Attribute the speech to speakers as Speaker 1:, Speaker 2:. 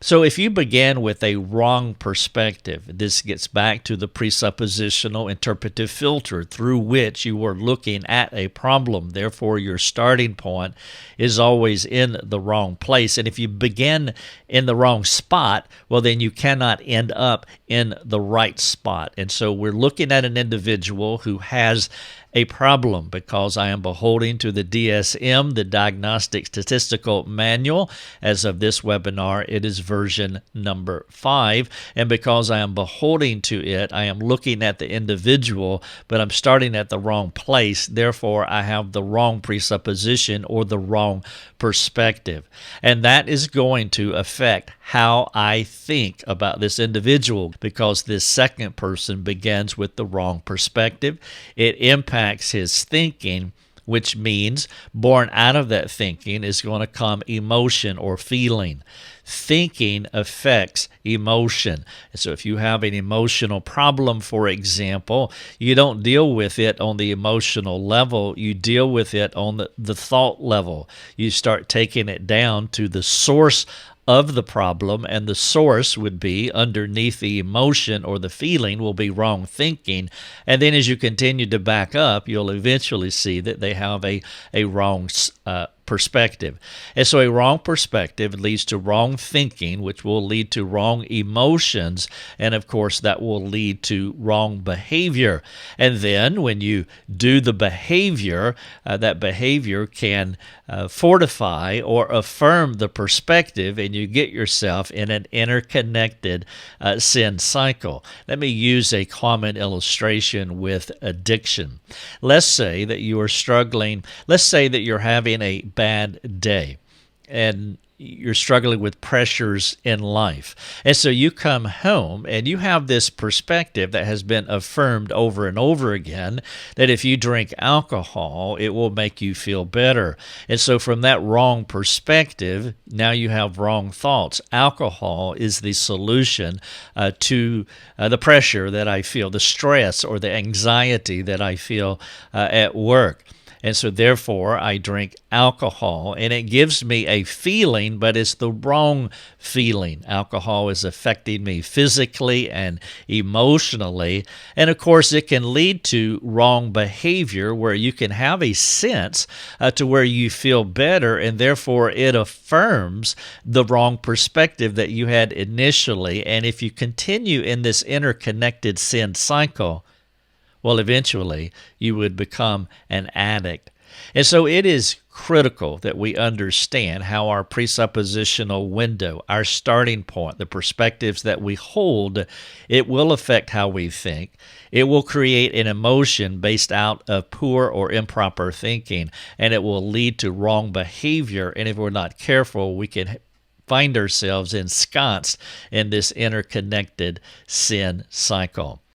Speaker 1: So if you began with a wrong perspective, this gets back to the presuppositional interpretive filter through which you were looking at a problem. Therefore, your starting point is always in the wrong place. And if you begin in the wrong spot, well, then you cannot end up in the right spot. And so we're looking at an individual who has a problem because I am beholding to the DSM, the Diagnostic Statistical Manual. As of this webinar, it is version number 5. And because I am beholding to it, I am looking at the individual, but I'm starting at the wrong place. Therefore, I have the wrong presupposition or the wrong perspective. And that is going to affect how I think about this individual because this second person begins with the wrong perspective. It impacts his thinking, which means born out of that thinking is going to come emotion or feeling. Thinking affects emotion. And so if you have an emotional problem, for example, you don't deal with it on the emotional level, you deal with it on the thought level. You start taking it down to the source of the problem, and the source would be underneath the emotion or the feeling will be wrong thinking. And then as you continue to back up, you'll eventually see that they have a wrong perspective. And so a wrong perspective leads to wrong thinking, which will lead to wrong emotions, and of course that will lead to wrong behavior. And then when you do the behavior, that behavior can fortify or affirm the perspective, and you get yourself in an interconnected sin cycle. Let me use a common illustration with addiction. Let's say that you are struggling, let's say that you're having a bad day and you're struggling with pressures in life. And so you come home and you have this perspective that has been affirmed over and over again that if you drink alcohol, it will make you feel better. And so from that wrong perspective, now you have wrong thoughts. Alcohol is the solution to the pressure that I feel, the stress or the anxiety that I feel at work. And so therefore, I drink alcohol, and it gives me a feeling, but it's the wrong feeling. Alcohol is affecting me physically and emotionally. And of course, it can lead to wrong behavior where you can have a sense to where you feel better, and therefore it affirms the wrong perspective that you had initially. And if you continue in this interconnected sin cycle, well, eventually you would become an addict. And so it is critical that we understand how our presuppositional window, our starting point, the perspectives that we hold, it will affect how we think. It will create an emotion based out of poor or improper thinking, and it will lead to wrong behavior. And if we're not careful, we can find ourselves ensconced in this interconnected sin cycle.